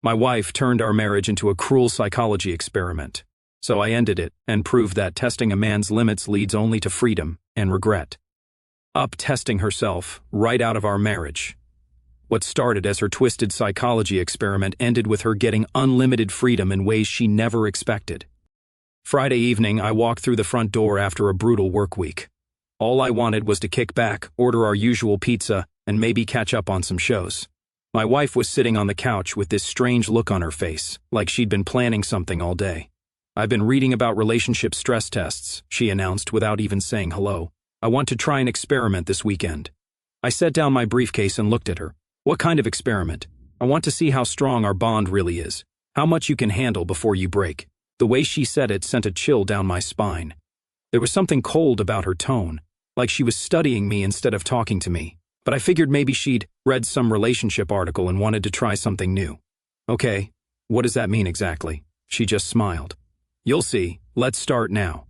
My wife turned our marriage into a cruel psychology experiment. So I ended it and proved that testing a man's limits leads only to freedom and regret. Testing herself right out of our marriage. What started as her twisted psychology experiment ended with her getting unlimited freedom in ways she never expected. Friday evening, I walked through the front door after a brutal work week. All I wanted was to kick back, order our usual pizza, and maybe catch up on some shows. My wife was sitting on the couch with this strange look on her face, like she'd been planning something all day. "I've been reading about relationship stress tests," she announced without even saying hello. "I want to try an experiment this weekend." I set down my briefcase and looked at her. "What kind of experiment?" "I want to see how strong our bond really is. How much you can handle before you break." The way she said it sent a chill down my spine. There was something cold about her tone, like she was studying me instead of talking to me. But I figured maybe she'd read some relationship article and wanted to try something new. "Okay, what does that mean exactly?" She just smiled. "You'll see. Let's start now."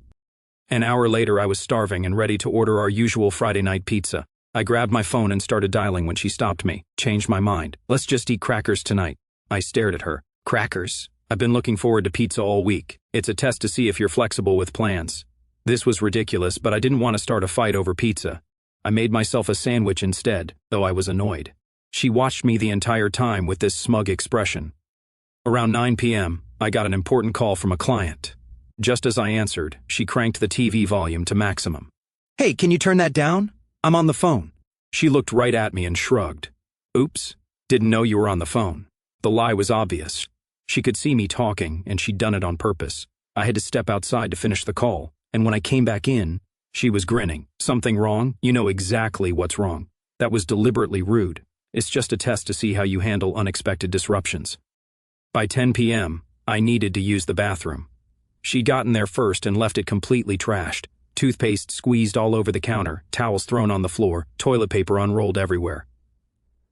An hour later, I was starving and ready to order our usual Friday night pizza. I grabbed my phone and started dialing when she stopped me. "Changed my mind. Let's just eat crackers tonight." I stared at her. "Crackers? I've been looking forward to pizza all week. It's a test to see if you're flexible with plans." This was ridiculous, but I didn't want to start a fight over pizza. I made myself a sandwich instead, though I was annoyed. She watched me the entire time with this smug expression. Around 9 p.m., I got an important call from a client. Just as I answered, she cranked the TV volume to maximum. "Hey, can you turn that down? I'm on the phone." She looked right at me and shrugged. "Oops, didn't know you were on the phone." The lie was obvious. She could see me talking, and she'd done it on purpose. I had to step outside to finish the call, and when I came back in, she was grinning. "Something wrong? You know exactly what's wrong. That was deliberately rude. It's just a test to see how you handle unexpected disruptions." By 10 p.m., I needed to use the bathroom. She'd gotten there first and left it completely trashed. Toothpaste squeezed all over the counter, towels thrown on the floor, toilet paper unrolled everywhere.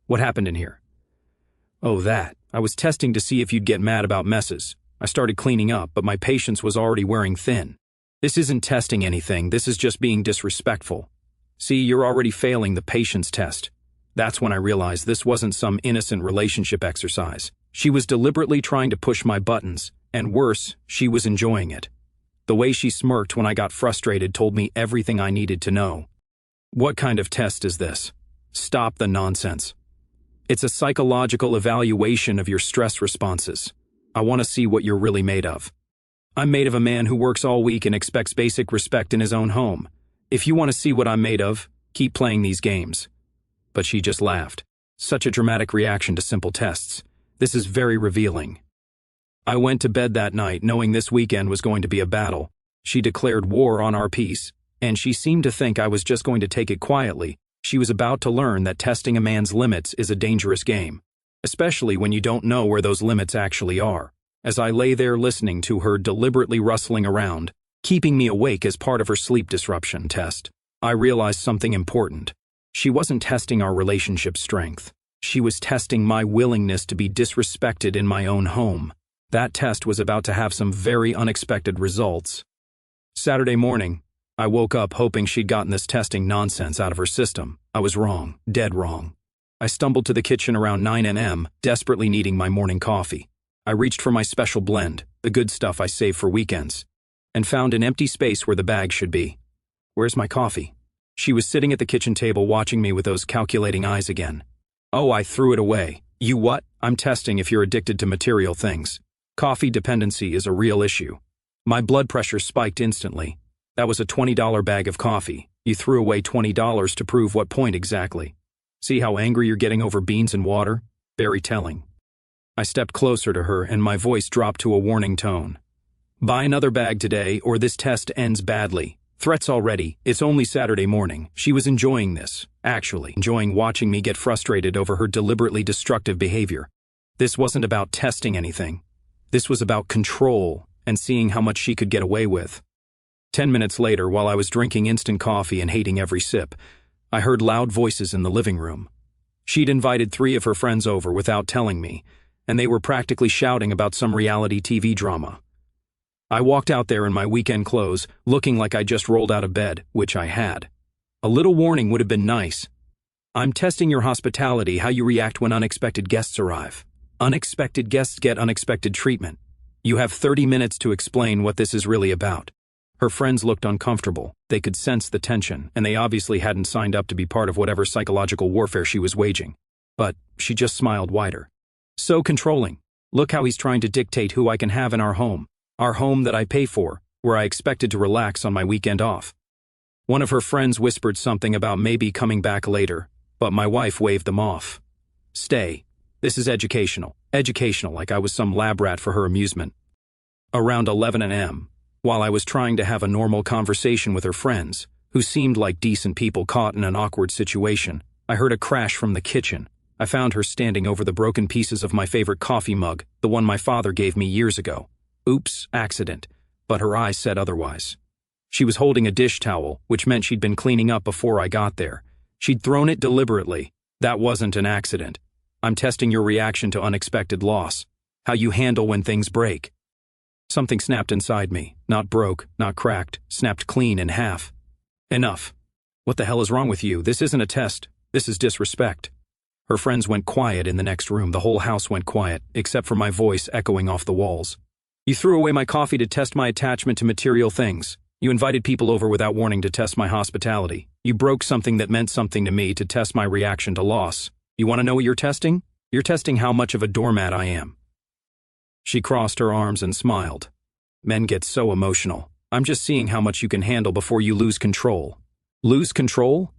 "What happened in here?" "Oh, that. I was testing to see if you'd get mad about messes. I started cleaning up, but my patience was already wearing thin." "This isn't testing anything, this is just being disrespectful. See, you're already failing the patience test." That's when I realized this wasn't some innocent relationship exercise. She was deliberately trying to push my buttons, and worse, she was enjoying it. The way she smirked when I got frustrated told me everything I needed to know. "What kind of test is this? Stop the nonsense. It's a psychological evaluation of your stress responses. I want to see what you're really made of. I'm made of a man who works all week and expects basic respect in his own home. If you want to see what I'm made of, keep playing these games." But she just laughed. Such a dramatic reaction to simple tests. This is very revealing. I went to bed that night knowing this weekend was going to be a battle. She declared war on our peace, and she seemed to think I was just going to take it quietly. She was about to learn that testing a man's limits is a dangerous game, especially when you don't know where those limits actually are. As I lay there listening to her deliberately rustling around, keeping me awake as part of her sleep disruption test, I realized something important. She wasn't testing our relationship strength. She was testing my willingness to be disrespected in my own home. That test was about to have some very unexpected results. Saturday morning, I woke up hoping she'd gotten this testing nonsense out of her system. I was wrong, dead wrong. I stumbled to the kitchen around 9 a.m., desperately needing my morning coffee. I reached for my special blend, the good stuff I save for weekends, and found an empty space where the bag should be. "Where's my coffee?" She was sitting at the kitchen table watching me with those calculating eyes again. "Oh, I threw it away." "You what?" "I'm testing if you're addicted to material things. Coffee dependency is a real issue." My blood pressure spiked instantly. "That was a $20 bag of coffee. You threw away $20 to prove what point exactly? See how angry you're getting over beans and water? Very telling." I stepped closer to her and my voice dropped to a warning tone. "Buy another bag today or this test ends badly. Threats already. It's only Saturday morning." She was enjoying this, actually enjoying watching me get frustrated over her deliberately destructive behavior. This wasn't about testing anything. This was about control and seeing how much she could get away with. 10 minutes later, while I was drinking instant coffee and hating every sip, I heard loud voices in the living room. She'd invited 3 of her friends over without telling me, and they were practically shouting about some reality TV drama. I walked out there in my weekend clothes, looking like I just rolled out of bed, which I had. A little warning would have been nice. "I'm testing your hospitality, how you react when unexpected guests arrive." Unexpected guests get unexpected treatment. You have 30 minutes to explain what this is really about. Her friends looked uncomfortable. They could sense the tension, and they obviously hadn't signed up to be part of whatever psychological warfare she was waging. But she just smiled wider. So controlling. Look how he's trying to dictate who I can have in our home that I pay for, where I expected to relax on my weekend off. One of her friends whispered something about maybe coming back later, but my wife waved them off. Stay. This is educational. Educational, like I was some lab rat for her amusement. Around 11 a.m., while I was trying to have a normal conversation with her friends, who seemed like decent people caught in an awkward situation, I heard a crash from the kitchen. I found her standing over the broken pieces of my favorite coffee mug, the one my father gave me years ago. Oops, accident. But her eyes said otherwise. She was holding a dish towel, which meant she'd been cleaning up before I got there. She'd thrown it deliberately. That wasn't an accident. I'm testing your reaction to unexpected loss. How you handle when things break. Something snapped inside me. Not broke, not cracked, snapped clean in half. Enough. What the hell is wrong with you? This isn't a test. This is disrespect. Her friends went quiet in the next room. The whole house went quiet, except for my voice echoing off the walls. You threw away my coffee to test my attachment to material things. You invited people over without warning to test my hospitality. You broke something that meant something to me to test my reaction to loss. You want to know what you're testing? You're testing how much of a doormat I am. She crossed her arms and smiled. Men get so emotional. I'm just seeing how much you can handle before you lose control. Lose control?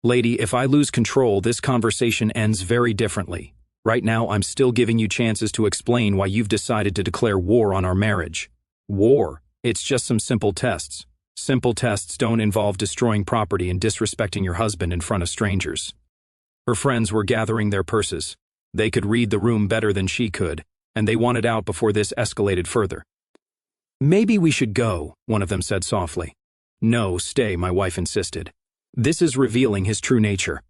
Lady, if I lose control, this conversation ends very differently. Right now, I'm still giving you chances to explain why you've decided to declare war on our marriage. War? It's just some simple tests. Simple tests don't involve destroying property and disrespecting your husband in front of strangers. Her friends were gathering their purses. They could read the room better than she could, and they wanted out before this escalated further. Maybe we should go, one of them said softly. No, stay, my wife insisted. This is revealing his true nature.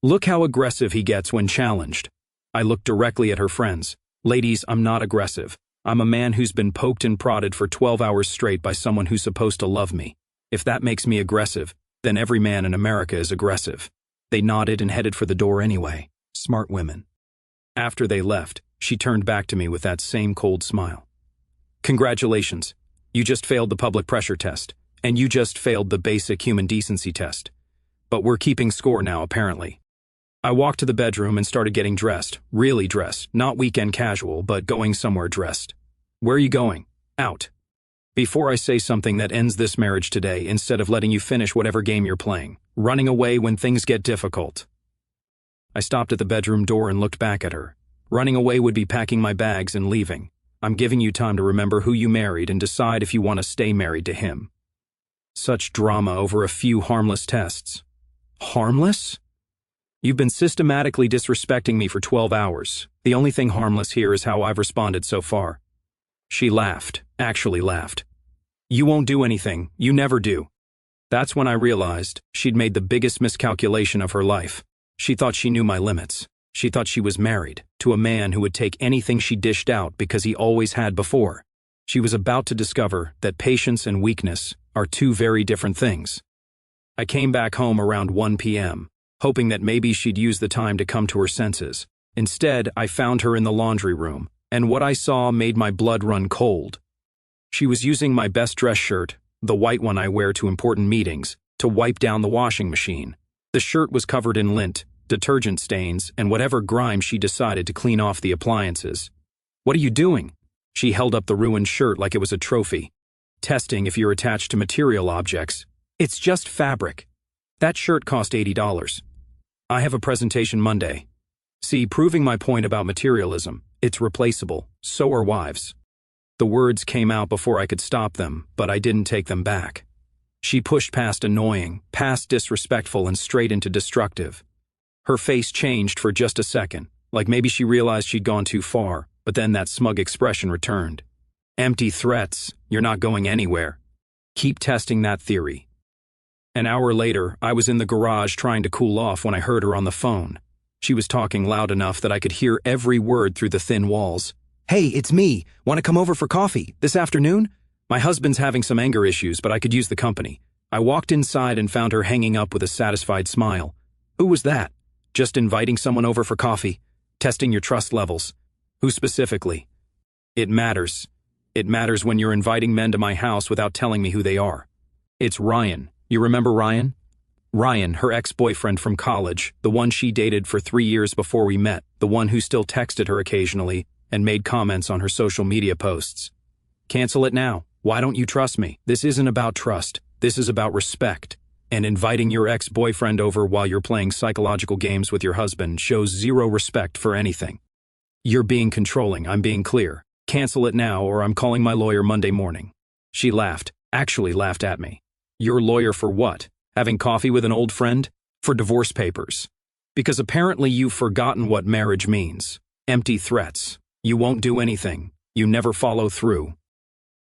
Look how aggressive he gets when challenged. I looked directly at her friends. Ladies, I'm not aggressive. I'm a man who's been poked and prodded for 12 hours straight by someone who's supposed to love me. If that makes me aggressive, then every man in America is aggressive. They nodded and headed for the door anyway. Smart women. After they left, she turned back to me with that same cold smile. Congratulations. You just failed the public pressure test, and you just failed the basic human decency test. But we're keeping score now, apparently. I walked to the bedroom and started getting dressed, really dressed, not weekend casual, but going somewhere dressed. Where are you going? Out. Before I say something that ends this marriage today, instead of letting you finish whatever game you're playing, running away when things get difficult. I stopped at the bedroom door and looked back at her. Running away would be packing my bags and leaving. I'm giving you time to remember who you married and decide if you want to stay married to him. Such drama over a few harmless tests. Harmless? You've been systematically disrespecting me for 12 hours. The only thing harmless here is how I've responded so far. She laughed, actually laughed. You won't do anything, you never do. That's when I realized she'd made the biggest miscalculation of her life. She thought she knew my limits. She thought she was married to a man who would take anything she dished out because he always had before. She was about to discover that patience and weakness are two very different things. I came back home around 1 p.m., hoping that maybe she'd use the time to come to her senses. Instead, I found her in the laundry room, and what I saw made my blood run cold. She was using my best dress shirt, the white one I wear to important meetings, to wipe down the washing machine. The shirt was covered in lint, detergent stains, and whatever grime she decided to clean off the appliances. What are you doing? She held up the ruined shirt like it was a trophy. Testing if you're attached to material objects. It's just fabric. That shirt cost $80. I have a presentation Monday. See, proving my point about materialism, it's replaceable. So are wives. The words came out before I could stop them, but I didn't take them back. She pushed past annoying, past disrespectful, and straight into destructive. Her face changed for just a second, like maybe she realized she'd gone too far, but then that smug expression returned. Empty threats, you're not going anywhere. Keep testing that theory. An hour later, I was in the garage trying to cool off when I heard her on the phone. She was talking loud enough that I could hear every word through the thin walls. Hey, it's me. Want to come over for coffee this afternoon? My husband's having some anger issues, but I could use the company. I walked inside and found her hanging up with a satisfied smile. Who was that? Just inviting someone over for coffee? Testing your trust levels. Who specifically? It matters. It matters when you're inviting men to my house without telling me who they are. It's Ryan. You remember Ryan? Ryan, her ex-boyfriend from college, the one she dated for 3 years before we met, the one who still texted her occasionally and made comments on her social media posts. Cancel it now. Why don't you trust me? This isn't about trust. This is about respect. And inviting your ex-boyfriend over while you're playing psychological games with your husband shows zero respect for anything. You're being controlling, I'm being clear. Cancel it now or I'm calling my lawyer Monday morning. She laughed, actually laughed at me. Your lawyer for what? Having coffee with an old friend? For divorce papers. Because apparently you've forgotten what marriage means. Empty threats. You won't do anything. You never follow through.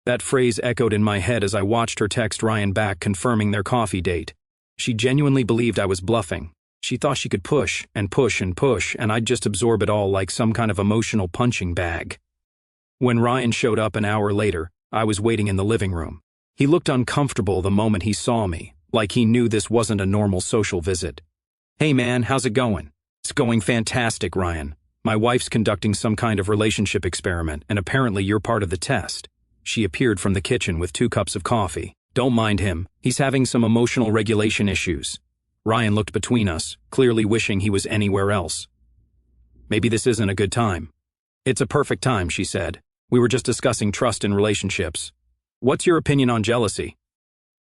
That phrase echoed in my head as I watched her text Ryan back confirming their coffee date. She genuinely believed I was bluffing. She thought she could push and push and push, and I'd just absorb it all like some kind of emotional punching bag. When Ryan showed up an hour later, I was waiting in the living room. He looked uncomfortable the moment he saw me, like he knew this wasn't a normal social visit. Hey man, how's it going? It's going fantastic, Ryan. My wife's conducting some kind of relationship experiment, and apparently you're part of the test. She appeared from the kitchen with 2 cups of coffee. Don't mind him. He's having some emotional regulation issues. Ryan looked between us, clearly wishing he was anywhere else. Maybe this isn't a good time. It's a perfect time, she said. We were just discussing trust in relationships. What's your opinion on jealousy?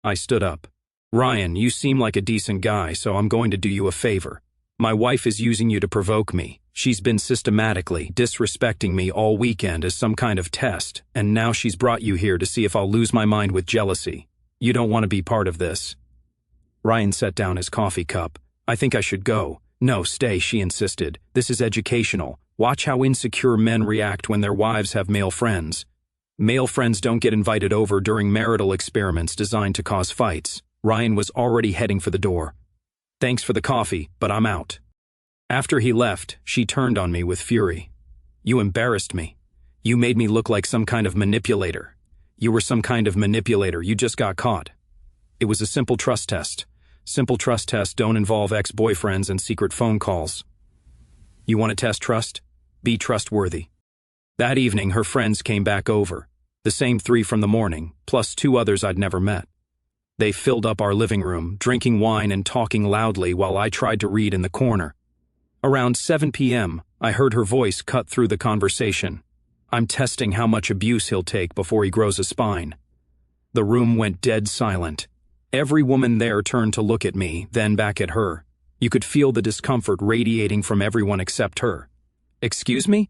I stood up. Ryan, you seem like a decent guy, so I'm going to do you a favor. My wife is using you to provoke me. She's been systematically disrespecting me all weekend as some kind of test, and now she's brought you here to see if I'll lose my mind with jealousy. You don't want to be part of this. Ryan set down his coffee cup. I think I should go. No, stay, she insisted. This is educational. Watch how insecure men react when their wives have male friends. Male friends don't get invited over during marital experiments designed to cause fights. Ryan was already heading for the door. Thanks for the coffee, but I'm out. After he left, she turned on me with fury. You embarrassed me. You made me look like some kind of manipulator. You were some kind of manipulator. You just got caught. It was a simple trust test. Simple trust tests don't involve ex-boyfriends and secret phone calls. You want to test trust? Be trustworthy. That evening, her friends came back over. The same 3 from the morning, plus 2 others I'd never met. They filled up our living room, drinking wine and talking loudly while I tried to read in the corner. Around 7 p.m., I heard her voice cut through the conversation. I'm testing how much abuse he'll take before he grows a spine. The room went dead silent. Every woman there turned to look at me, then back at her. You could feel the discomfort radiating from everyone except her. Excuse me?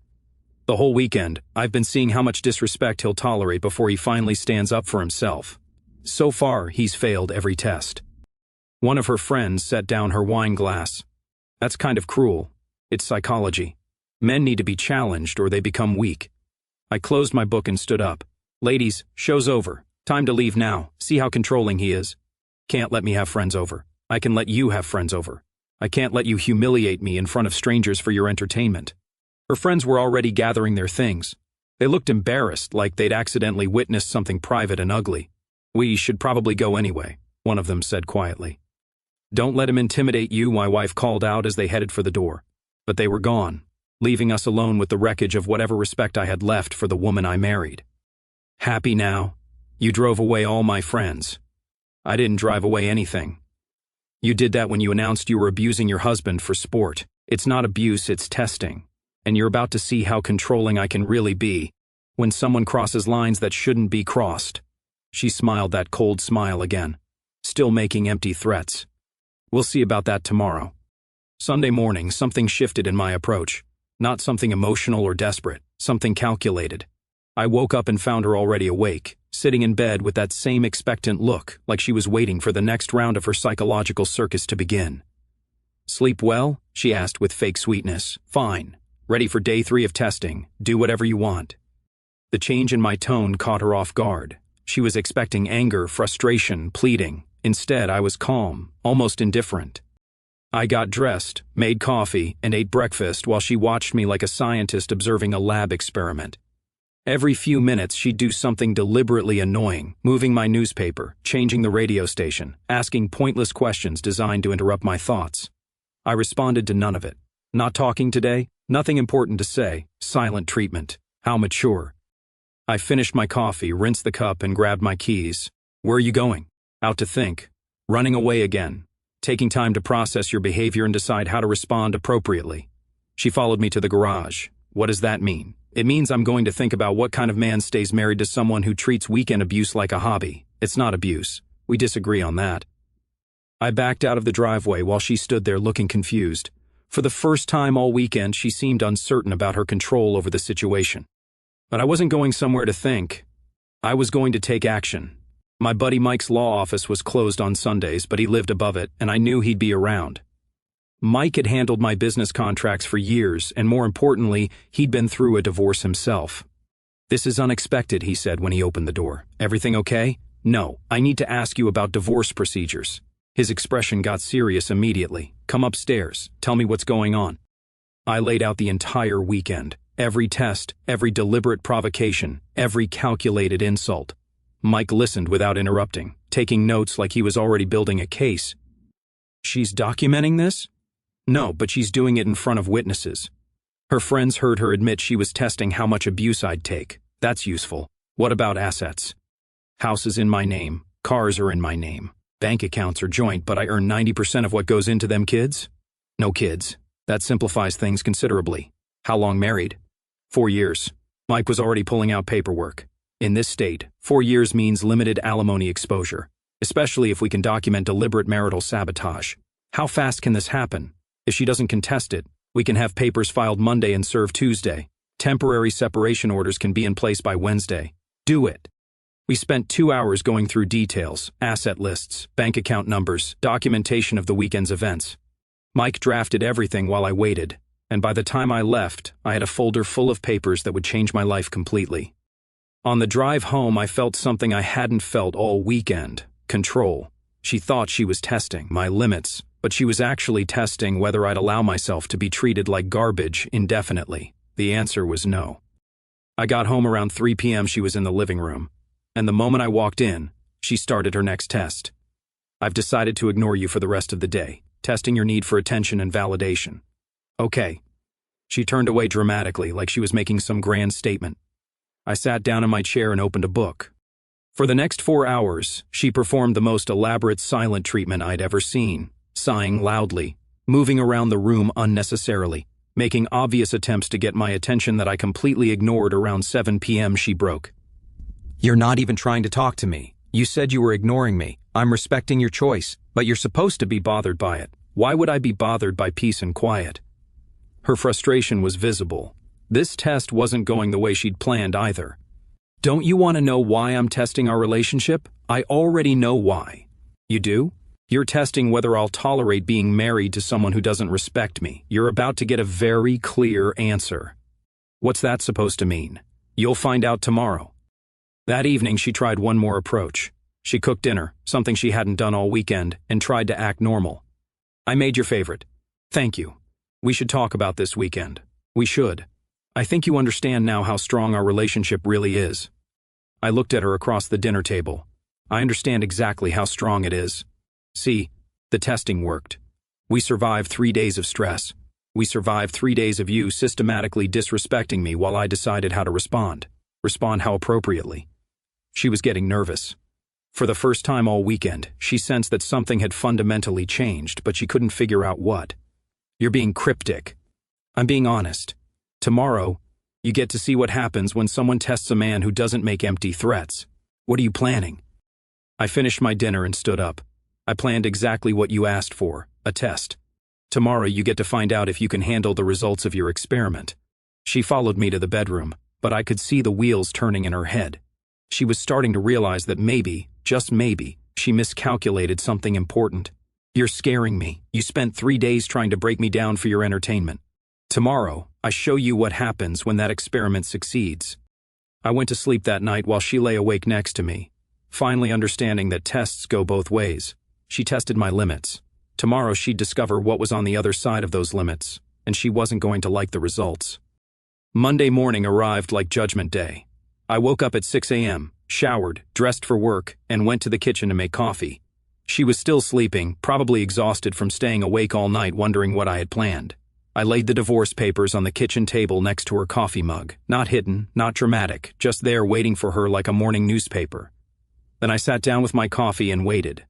The whole weekend, I've been seeing how much disrespect he'll tolerate before he finally stands up for himself. So far, he's failed every test. One of her friends set down her wine glass. That's kind of cruel. It's psychology. Men need to be challenged or they become weak. I closed my book and stood up. Ladies, show's over. Time to leave now. See how controlling he is. Can't let me have friends over. I can let you have friends over. I can't let you humiliate me in front of strangers for your entertainment. Her friends were already gathering their things. They looked embarrassed, like they'd accidentally witnessed something private and ugly. We should probably go anyway, one of them said quietly. Don't let him intimidate you, my wife called out as they headed for the door. But they were gone, leaving us alone with the wreckage of whatever respect I had left for the woman I married. Happy now? You drove away all my friends. I didn't drive away anything. You did that when you announced you were abusing your husband for sport. It's not abuse, it's testing. And you're about to see how controlling I can really be when someone crosses lines that shouldn't be crossed. She smiled that cold smile again, still making empty threats. We'll see about that tomorrow. Sunday morning, something shifted in my approach. Not something emotional or desperate, something calculated. I woke up and found her already awake, sitting in bed with that same expectant look, like she was waiting for the next round of her psychological circus to begin. Sleep well? She asked with fake sweetness. Fine. Ready for day 3 of testing. Do whatever you want. The change in my tone caught her off guard. She was expecting anger, frustration, pleading. Instead, I was calm, almost indifferent. I got dressed, made coffee, and ate breakfast while she watched me like a scientist observing a lab experiment. Every few minutes, she'd do something deliberately annoying, moving my newspaper, changing the radio station, asking pointless questions designed to interrupt my thoughts. I responded to none of it. Not talking today? Nothing important to say. Silent treatment. How mature. I finished my coffee, rinsed the cup, and grabbed my keys. Where are you going? Out to think. Running away again. Taking time to process your behavior and decide how to respond appropriately. She followed me to the garage. What does that mean? It means I'm going to think about what kind of man stays married to someone who treats weekend abuse like a hobby. It's not abuse. We disagree on that. I backed out of the driveway while she stood there looking confused. For the first time all weekend, she seemed uncertain about her control over the situation. But I wasn't going somewhere to think. I was going to take action. My buddy Mike's law office was closed on Sundays, but he lived above it, and I knew he'd be around. Mike had handled my business contracts for years, and more importantly, he'd been through a divorce himself. "This is unexpected," he said when he opened the door. "Everything okay?" "No, I need to ask you about divorce procedures." His expression got serious immediately. "Come upstairs. Tell me what's going on." I laid out the entire weekend. Every test, every deliberate provocation, every calculated insult. Mike listened without interrupting, taking notes like he was already building a case. "She's documenting this?" "No, but she's doing it in front of witnesses. Her friends heard her admit she was testing how much abuse I'd take. That's useful. What about assets? House is in my name. Cars are in my name. Bank accounts are joint, but I earn 90% of what goes into them kids? No kids. That simplifies things considerably. How long married? 4 years. Mike was already pulling out paperwork. In this state, 4 years means limited alimony exposure, especially if we can document deliberate marital sabotage. How fast can this happen? If she doesn't contest it, we can have papers filed Monday and served Tuesday. Temporary separation orders can be in place by Wednesday. Do it. We spent 2 hours going through details, asset lists, bank account numbers, documentation of the weekend's events. Mike drafted everything while I waited, and by the time I left, I had a folder full of papers that would change my life completely. On the drive home, I felt something I hadn't felt all weekend: control. She thought she was testing my limits, but she was actually testing whether I'd allow myself to be treated like garbage indefinitely. The answer was no. I got home around 3 p.m. She was in the living room, and the moment I walked in, she started her next test. "I've decided to ignore you for the rest of the day, testing your need for attention and validation." "Okay." She turned away dramatically, like she was making some grand statement. I sat down in my chair and opened a book. For the next 4 hours, she performed the most elaborate silent treatment I'd ever seen, sighing loudly, moving around the room unnecessarily, making obvious attempts to get my attention that I completely ignored. Around 7 p.m. she broke. "You're not even trying to talk to me. You said you were ignoring me. I'm respecting your choice, but you're supposed to be bothered by it. Why would I be bothered by peace and quiet?" Her frustration was visible. This test wasn't going the way she'd planned either. "Don't you want to know why I'm testing our relationship? I already know why." "You do? You're testing whether I'll tolerate being married to someone who doesn't respect me. You're about to get a very clear answer." "What's that supposed to mean?" "You'll find out tomorrow." That evening, she tried one more approach. She cooked dinner, something she hadn't done all weekend, and tried to act normal. "I made your favorite." "Thank you. We should talk about this weekend." "We should. I think you understand now how strong our relationship really is." I looked at her across the dinner table. "I understand exactly how strong it is. See, the testing worked. We survived 3 days of stress. We survived 3 days of you systematically disrespecting me while I decided how to respond. Respond how appropriately." She was getting nervous. For the first time all weekend, she sensed that something had fundamentally changed, but she couldn't figure out what. "You're being cryptic." "I'm being honest. Tomorrow, you get to see what happens when someone tests a man who doesn't make empty threats. What are you planning?" I finished my dinner and stood up. "I planned exactly what you asked for, a test. Tomorrow you get to find out if you can handle the results of your experiment." She followed me to the bedroom, but I could see the wheels turning in her head. She was starting to realize that maybe, just maybe, she miscalculated something important. "You're scaring me. You spent 3 days trying to break me down for your entertainment. Tomorrow, I show you what happens when that experiment succeeds." I went to sleep that night while she lay awake next to me, finally understanding that tests go both ways. She tested my limits. Tomorrow she'd discover what was on the other side of those limits, and she wasn't going to like the results. Monday morning arrived like Judgment Day. I woke up at 6 a.m., showered, dressed for work, and went to the kitchen to make coffee. She was still sleeping, probably exhausted from staying awake all night wondering what I had planned. I laid the divorce papers on the kitchen table next to her coffee mug, not hidden, not dramatic, just there waiting for her like a morning newspaper. Then I sat down with my coffee and waited.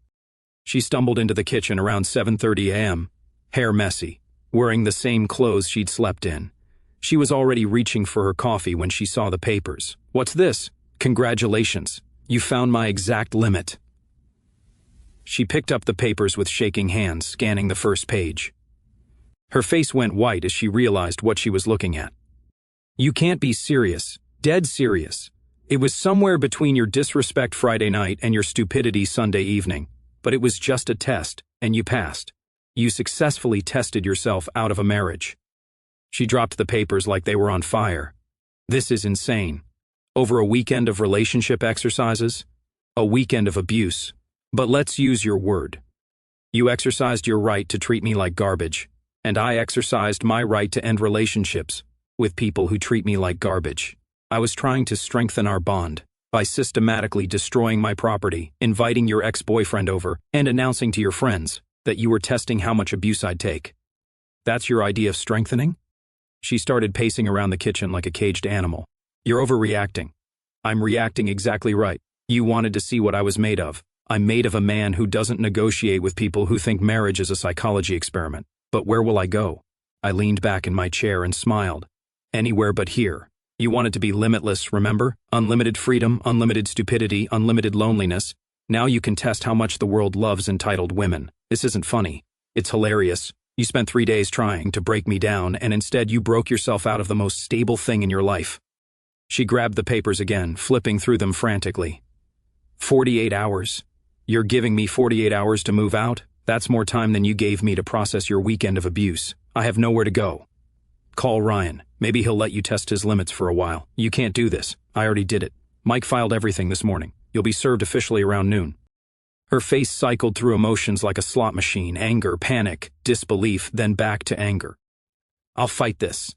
She stumbled into the kitchen around 7:30 a.m., hair messy, wearing the same clothes she'd slept in. She was already reaching for her coffee when she saw the papers. "What's this?" "Congratulations. You found my exact limit." She picked up the papers with shaking hands, scanning the first page. Her face went white as she realized what she was looking at. "You can't be serious. Dead serious. It was somewhere between your disrespect Friday night and your stupidity Sunday evening, but it was just a test, and you passed. You successfully tested yourself out of a marriage." She dropped the papers like they were on fire. "This is insane. Over a weekend of relationship exercises? A weekend of abuse. But let's use your word. You exercised your right to treat me like garbage, and I exercised my right to end relationships with people who treat me like garbage. I was trying to strengthen our bond by systematically destroying my property, inviting your ex-boyfriend over, and announcing to your friends that you were testing how much abuse I'd take. That's your idea of strengthening?" She started pacing around the kitchen like a caged animal. "You're overreacting." "I'm reacting exactly right. You wanted to see what I was made of. I'm made of a man who doesn't negotiate with people who think marriage is a psychology experiment. But where will I go?" I leaned back in my chair and smiled. "Anywhere but here. You wanted to be limitless, remember? Unlimited freedom, unlimited stupidity, unlimited loneliness. Now you can test how much the world loves entitled women. This isn't funny. It's hilarious. You spent 3 days trying to break me down, and instead you broke yourself out of the most stable thing in your life." She grabbed the papers again, flipping through them frantically. 48 hours. You're giving me 48 hours to move out? That's more time than you gave me to process your weekend of abuse. I have nowhere to go. Call Ryan. Maybe he'll let you test his limits for a while. You can't do this. I already did it. Mike filed everything this morning. You'll be served officially around noon. Her face cycled through emotions like a slot machine, anger, panic, disbelief, then back to anger. "I'll fight this."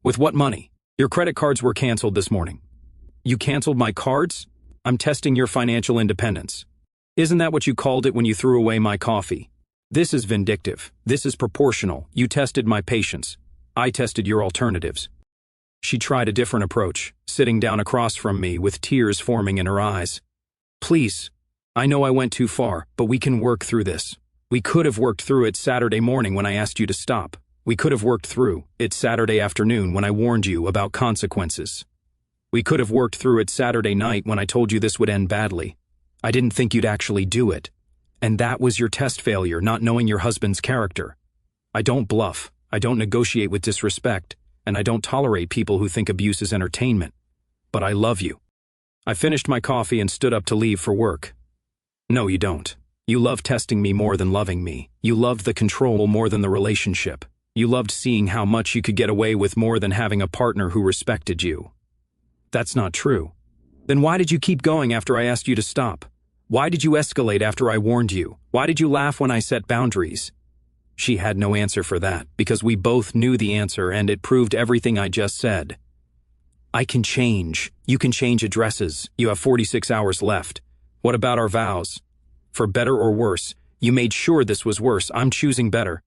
"With what money? Your credit cards were canceled this morning." "You canceled my cards? I'm testing your financial independence. Isn't that what you called it when you threw away my coffee? This is vindictive. This is proportional. You tested my patience. I tested your alternatives." She tried a different approach, sitting down across from me with tears forming in her eyes. "Please, I know I went too far, but we can work through this. We could have worked through it Saturday morning when I asked you to stop. We could have worked through it Saturday afternoon when I warned you about consequences. We could have worked through it Saturday night when I told you this would end badly. I didn't think you'd actually do it. And that was your test failure, not knowing your husband's character. I don't bluff, I don't negotiate with disrespect, and I don't tolerate people who think abuse is entertainment. But I love you." I finished my coffee and stood up to leave for work. "No, you don't. You love testing me more than loving me. You loved the control more than the relationship. You loved seeing how much you could get away with more than having a partner who respected you." "That's not true." "Then why did you keep going after I asked you to stop? Why did you escalate after I warned you? Why did you laugh when I set boundaries?" She had no answer for that, because we both knew the answer and it proved everything I just said. "I can change. You can change addresses. You have 46 hours left. What about our vows? For better or worse, you made sure this was worse. I'm choosing better."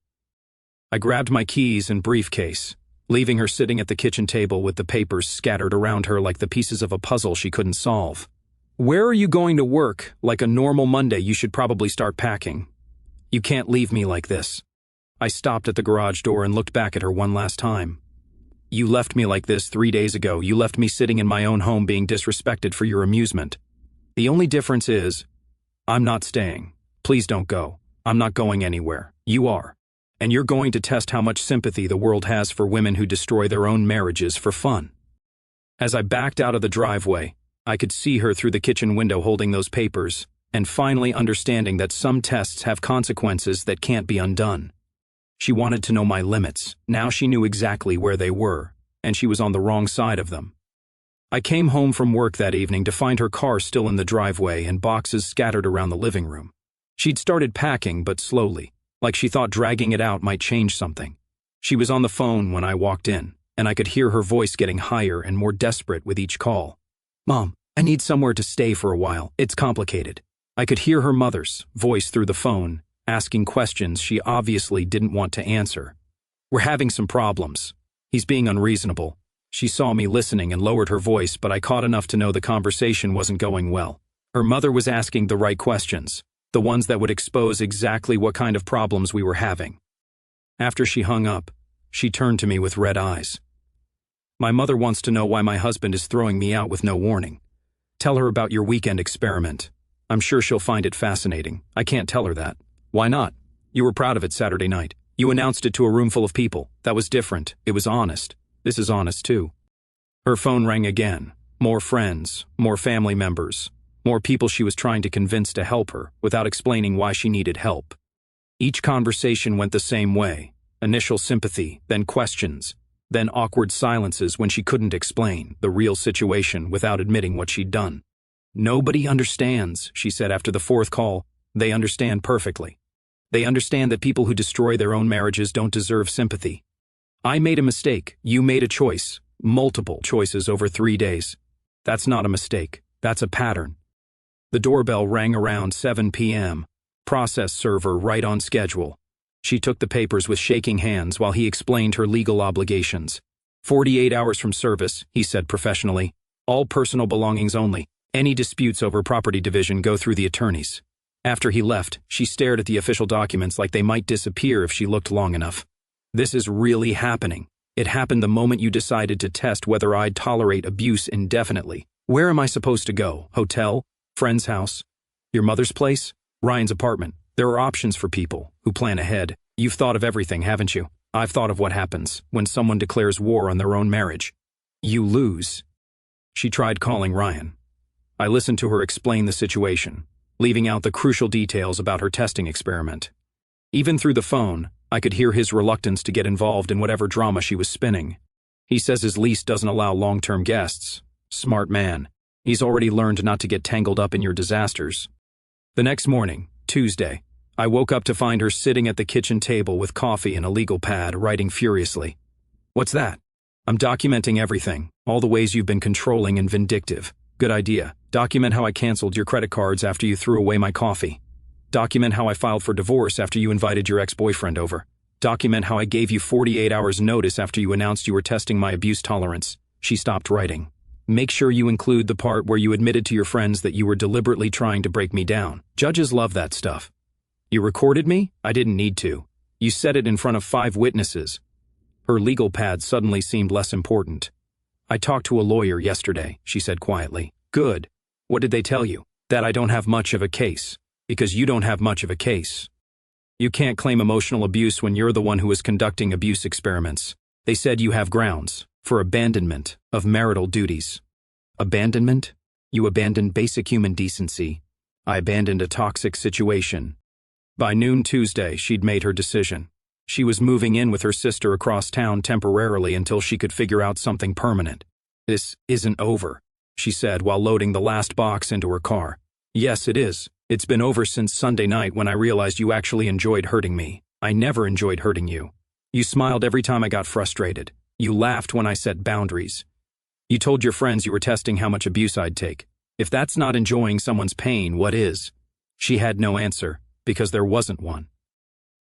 I grabbed my keys and briefcase, leaving her sitting at the kitchen table with the papers scattered around her like the pieces of a puzzle she couldn't solve. "Where are you going to work? Like a normal Monday, you should probably start packing. You can't leave me like this." I stopped at the garage door and looked back at her one last time. "You left me like this 3 days ago. You left me sitting in my own home being disrespected for your amusement. The only difference is, I'm not staying. Please don't go. I'm not going anywhere. You are. And you're going to test how much sympathy the world has for women who destroy their own marriages for fun." As I backed out of the driveway, I could see her through the kitchen window holding those papers, and finally understanding that some tests have consequences that can't be undone. She wanted to know my limits. Now she knew exactly where they were, and she was on the wrong side of them. I came home from work that evening to find her car still in the driveway and boxes scattered around the living room. She'd started packing, but slowly, like she thought dragging it out might change something. She was on the phone when I walked in, and I could hear her voice getting higher and more desperate with each call. "Mom, I need somewhere to stay for a while. It's complicated." I could hear her mother's voice through the phone, asking questions she obviously didn't want to answer. We're having some problems. He's being unreasonable. She saw me listening and lowered her voice, but I caught enough to know the conversation wasn't going well. Her mother was asking the right questions, the ones that would expose exactly what kind of problems we were having. After she hung up, she turned to me with red eyes. My mother wants to know why my husband is throwing me out with no warning. Tell her about your weekend experiment. I'm sure she'll find it fascinating. I can't tell her that. Why not? You were proud of it Saturday night. You announced it to a room full of people. That was different. It was honest. This is honest too. Her phone rang again. More friends, more family members, more people she was trying to convince to help her without explaining why she needed help. Each conversation went the same way. Initial sympathy, then questions, then awkward silences when she couldn't explain the real situation without admitting what she'd done. Nobody understands, she said after the fourth call. They understand perfectly. They understand that people who destroy their own marriages don't deserve sympathy. I made a mistake. You made a choice. Multiple choices over 3 days. That's not a mistake. That's a pattern. The doorbell rang around 7 p.m. Process server right on schedule. She took the papers with shaking hands while he explained her legal obligations. 48 hours from service, he said professionally. All personal belongings only. Any disputes over property division go through the attorneys. After he left, she stared at the official documents like they might disappear if she looked long enough. This is really happening. It happened the moment you decided to test whether I'd tolerate abuse indefinitely. Where am I supposed to go? Hotel? Friend's house? Your mother's place? Ryan's apartment? There are options for people who plan ahead. You've thought of everything, haven't you? I've thought of what happens when someone declares war on their own marriage. You lose. She tried calling Ryan. I listened to her explain the situation, leaving out the crucial details about her testing experiment. Even through the phone, I could hear his reluctance to get involved in whatever drama she was spinning. He says his lease doesn't allow long-term guests. Smart man. He's already learned not to get tangled up in your disasters. The next morning, Tuesday, I woke up to find her sitting at the kitchen table with coffee and a legal pad, writing furiously. What's that? I'm documenting everything, all the ways you've been controlling and vindictive. Good idea. Document how I canceled your credit cards after you threw away my coffee. Document how I filed for divorce after you invited your ex-boyfriend over. Document how I gave you 48 hours notice after you announced you were testing my abuse tolerance. She stopped writing. Make sure you include the part where you admitted to your friends that you were deliberately trying to break me down. Judges love that stuff. You recorded me? I didn't need to. You said it in front of 5 witnesses. Her legal pad suddenly seemed less important. I talked to a lawyer yesterday, she said quietly. Good. What did they tell you? That I don't have much of a case. Because you don't have much of a case. You can't claim emotional abuse when you're the one who is conducting abuse experiments. They said you have grounds for abandonment of marital duties. Abandonment? You abandoned basic human decency. I abandoned a toxic situation. By noon Tuesday, she'd made her decision. She was moving in with her sister across town temporarily until she could figure out something permanent. This isn't over, she said while loading the last box into her car. Yes, it is. It's been over since Sunday night when I realized you actually enjoyed hurting me. I never enjoyed hurting you. You smiled every time I got frustrated. You laughed when I set boundaries. You told your friends you were testing how much abuse I'd take. If that's not enjoying someone's pain, what is? She had no answer, because there wasn't one.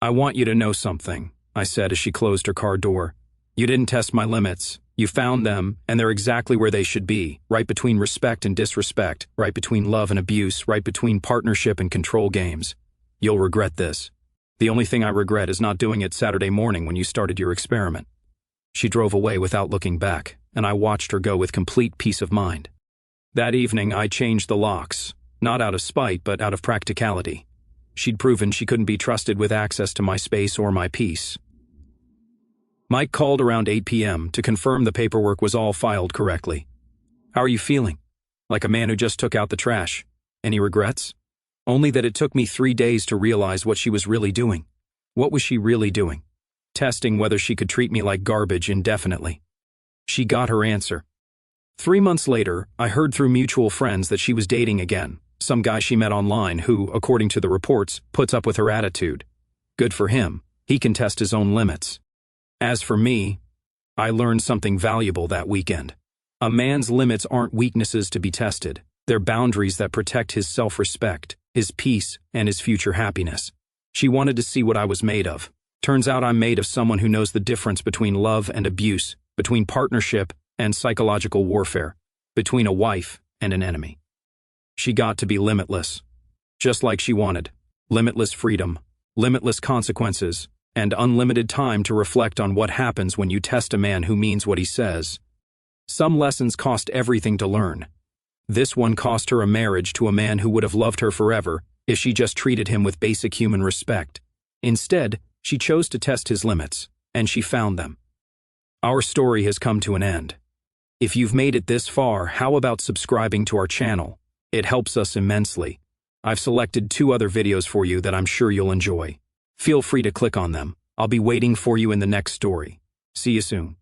I want you to know something, I said as she closed her car door. You didn't test my limits. You found them, and they're exactly where they should be, right between respect and disrespect, right between love and abuse, right between partnership and control games. You'll regret this. The only thing I regret is not doing it Saturday morning when you started your experiment. She drove away without looking back, and I watched her go with complete peace of mind. That evening, I changed the locks, not out of spite, but out of practicality. She'd proven she couldn't be trusted with access to my space or my peace. Mike called around 8 p.m. to confirm the paperwork was all filed correctly. How are you feeling? Like a man who just took out the trash. Any regrets? Only that it took me 3 days to realize what she was really doing. What was she really doing? Testing whether she could treat me like garbage indefinitely. She got her answer. 3 months later, I heard through mutual friends that she was dating again, some guy she met online who, according to the reports, puts up with her attitude. Good for him. He can test his own limits. As for me, I learned something valuable that weekend. A man's limits aren't weaknesses to be tested. They're boundaries that protect his self-respect, his peace, and his future happiness. She wanted to see what I was made of. Turns out I'm made of someone who knows the difference between love and abuse, between partnership and psychological warfare, between a wife and an enemy. She got to be limitless, just like she wanted. Limitless freedom, limitless consequences, and unlimited time to reflect on what happens when you test a man who means what he says. Some lessons cost everything to learn. This one cost her a marriage to a man who would have loved her forever if she just treated him with basic human respect. Instead, she chose to test his limits, and she found them. Our story has come to an end. If you've made it this far, how about subscribing to our channel? It helps us immensely. I've selected 2 other videos for you that I'm sure you'll enjoy. Feel free to click on them. I'll be waiting for you in the next story. See you soon.